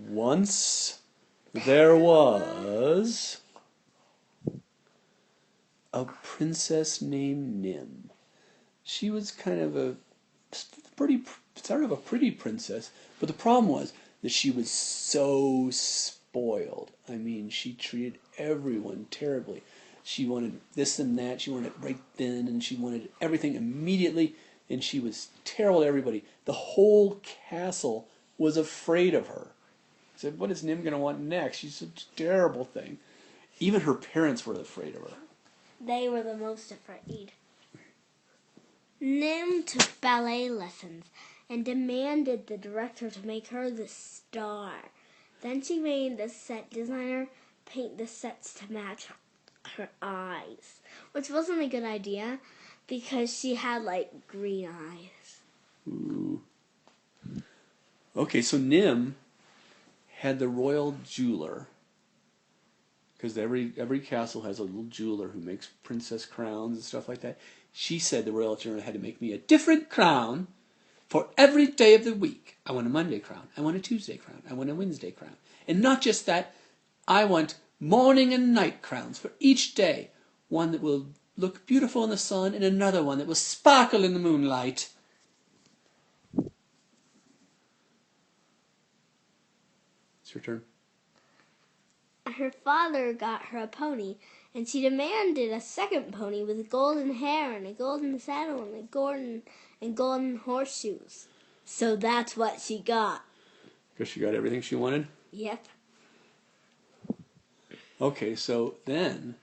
Once there was a princess named Nim. She was kind of a pretty princess, but the problem was that she was so spoiled. I mean, she treated everyone terribly. She wanted this and that. She wanted it right then, and she wanted everything immediately. And she was terrible to everybody. The whole castle was afraid of her. I said, "What is Nim going to want next? She's such a terrible thing." Even her parents were afraid of her. They were the most afraid. Nim took ballet lessons and demanded the director to make her the star. Then she made the set designer paint the sets to match her eyes, which wasn't a good idea because she had like green eyes. Ooh. Okay, so Nim had the royal jeweler, because every castle has a little jeweler who makes princess crowns and stuff like that. She said the royal jeweler had to make me a different crown for every day of the week. I want a Monday crown. I want a Tuesday crown. I want a Wednesday crown. And not just that, I want morning and night crowns for each day. One that will look beautiful in the sun and another one that will sparkle in the moonlight. It's your turn. Her father got her a pony, and she demanded a second pony with golden hair and a golden saddle and golden horseshoes. So that's what she got. Because she got everything she wanted? Yep. Okay, so then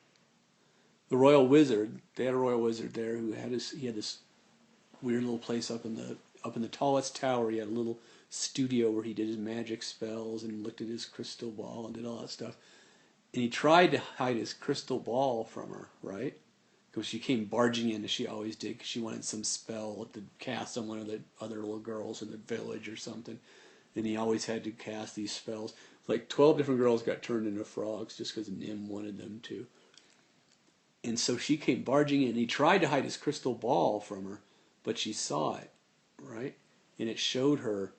the royal wizard, they had a royal wizard there who had this weird little place up in the tallest tower. He had a little studio where he did his magic spells and looked at his crystal ball and did all that stuff. And he tried to hide his crystal ball from her, right? Because she came barging in, as she always did, because she wanted some spell to cast on one of the other little girls in the village or something. And he always had to cast these spells. Like 12 different girls got turned into frogs just because Nim wanted them to. And so she came barging in. And he tried to hide his crystal ball from her, but she saw it, right? And it showed her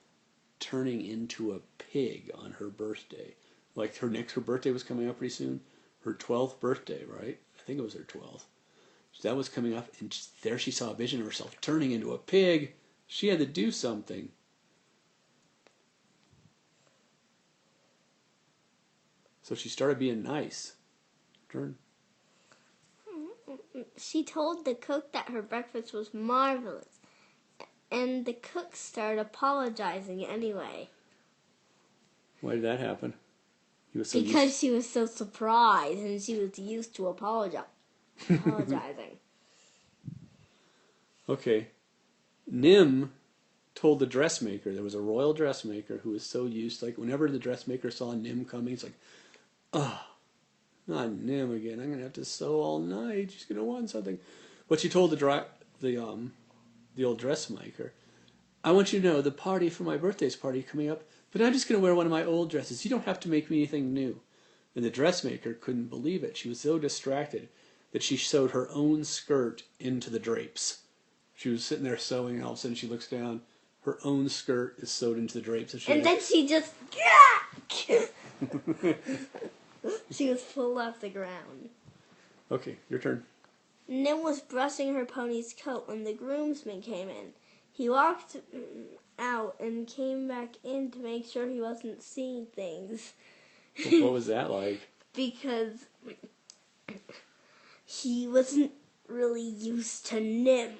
turning into a pig on her birthday. Like her birthday was coming up pretty soon. Her 12th birthday, right? I think it was her 12th. So that was coming up, and there she saw a vision of herself turning into a pig. She had to do something. So she started being nice. Turn. She told the cook that her breakfast was marvelous, and the cook started apologizing anyway. Why did that happen? Because she was so surprised, and she was used to apologizing. Okay. Nim told the dressmaker, there was a royal dressmaker who was so used, like whenever the dressmaker saw Nim coming, he's like, "Oh, not Nim again. I'm going to have to sew all night. She's going to want something." But she told the old dressmaker, "I want you to know the party for my birthday's party coming up, but I'm just going to wear one of my old dresses. You don't have to make me anything new." And the dressmaker couldn't believe it. She was so distracted that she sewed her own skirt into the drapes. She was sitting there sewing, and all of a sudden she looks down. Her own skirt is sewed into the drapes. And then she just... she was full off the ground. Okay, your turn. Nim was brushing her pony's coat when the groomsman came in. He walked out and came back in to make sure he wasn't seeing things. What was that like? Because he wasn't really used to Nim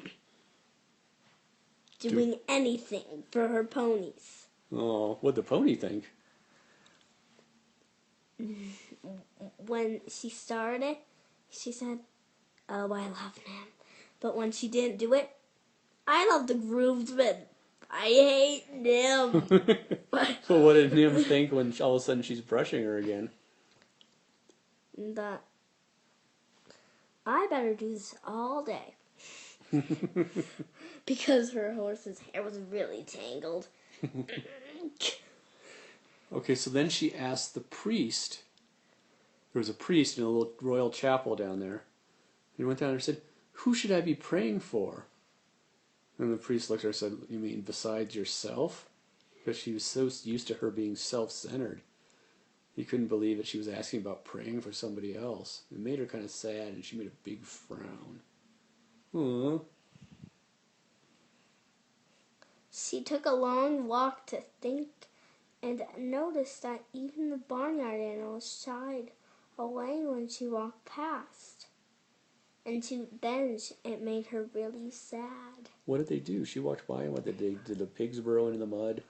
doing anything for her ponies. Oh, what'd the pony think? When she started, she said, "Oh, I love Nim." But when she didn't do it, "I love the groomsman. I hate Nim." So what did Nim think when all of a sudden she's brushing her again? That I better do this all day. Because her horse's hair was really tangled. Okay, so then she asked the priest. There was a priest in a little royal chapel down there. He went down there and said, "Who should I be praying for?" And the priest looked at her and said, "You mean besides yourself?" because she was so used to her being self-centered. He couldn't believe that she was asking about praying for somebody else. It made her kind of sad, and she made a big frown. Aww. She took a long walk to think and noticed that even the barnyard animals shied away when she walked past. And it made her really sad. What did they do? She walked by, and what did they? Did the pigs burrow into the mud?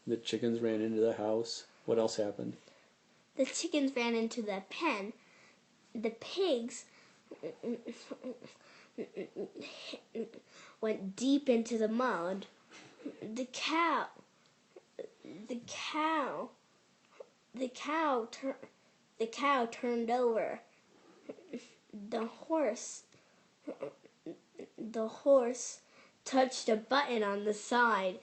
The chickens ran into the house. What else happened? The chickens ran into the pen. The pigs went deep into the mud. The cow turned over. The horse touched a button on the side,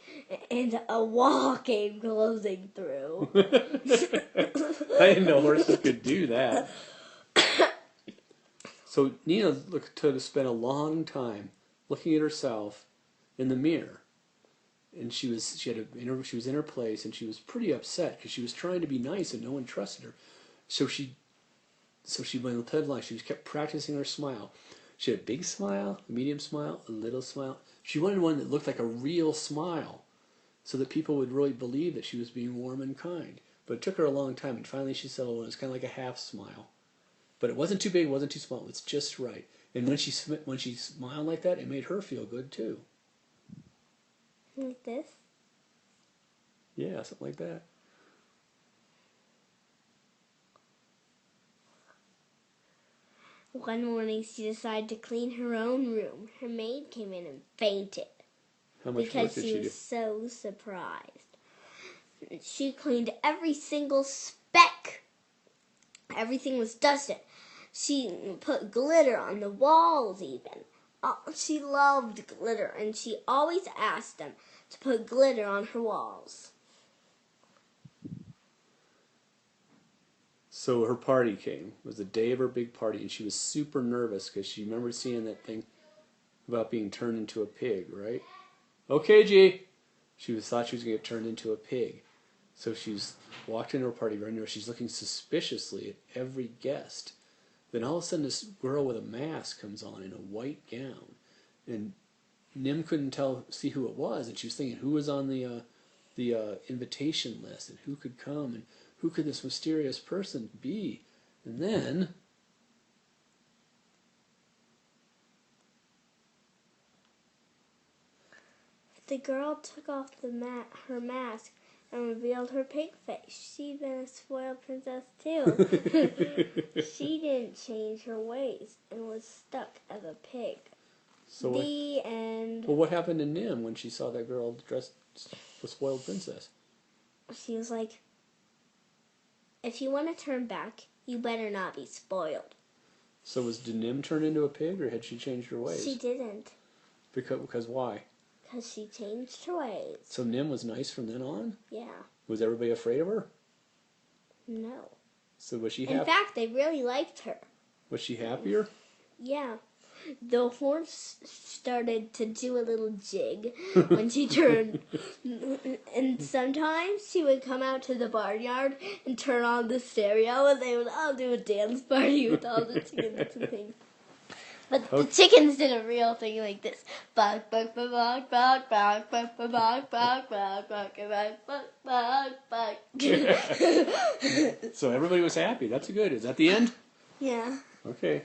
and a wall came closing through. I didn't know horses could do that. So Nina spent a long time looking at herself in the mirror, and she was in her place, and she was pretty upset because she was trying to be nice and no one trusted her. So she went to the line. She kept practicing her smile. She had a big smile, a medium smile, a little smile. She wanted one that looked like a real smile, so that people would really believe that she was being warm and kind. But it took her a long time, and finally she settled on it. It was kind of like a half smile. But it wasn't too big, it wasn't too small. It was just right. And when she smiled like that, it made her feel good too. Like this? Yeah, something like that. One morning she decided to clean her own room. Her maid came in and fainted. How much because work did she she do? was so surprised. She cleaned every single speck. Everything was dusted. She put glitter on the walls even. She loved glitter, and she always asked them to put glitter on her walls. So her party came. It was the day of her big party, and she was super nervous because she remembered seeing that thing about being turned into a pig, right? Okay, G. Thought she was going to get turned into a pig. So she's walked into her party right now. She's looking suspiciously at every guest. Then all of a sudden this girl with a mask comes on in a white gown. And Nim couldn't see who it was. And she was thinking who was on the invitation list and who could come and who could this mysterious person be. And then the girl took off her mask and revealed her pig face. She'd been a spoiled princess too. She didn't change her ways and was stuck as a pig. So the end. Well, what happened to Nim when she saw that girl dressed a spoiled princess? She was like, if you want to turn back, you better not be spoiled. So did Nim turn into a pig, or had she changed her ways? She didn't. Because why? Because she changed her ways. So Nim was nice from then on? Yeah. Was everybody afraid of her? No. So was she In happy? fact, they really liked her. Was she happier? Yeah. The horse started to do a little jig when she turned. And sometimes she would come out to the barnyard and turn on the stereo, and they would all do a dance party with all the chickens and things. But the chickens did a real thing like this. Bark, bark, bark, bark, bark, bark, bark, bark, bark, bark, bark, bark, bark, bark. So everybody was happy. That's good. Is that the end? Yeah. Okay.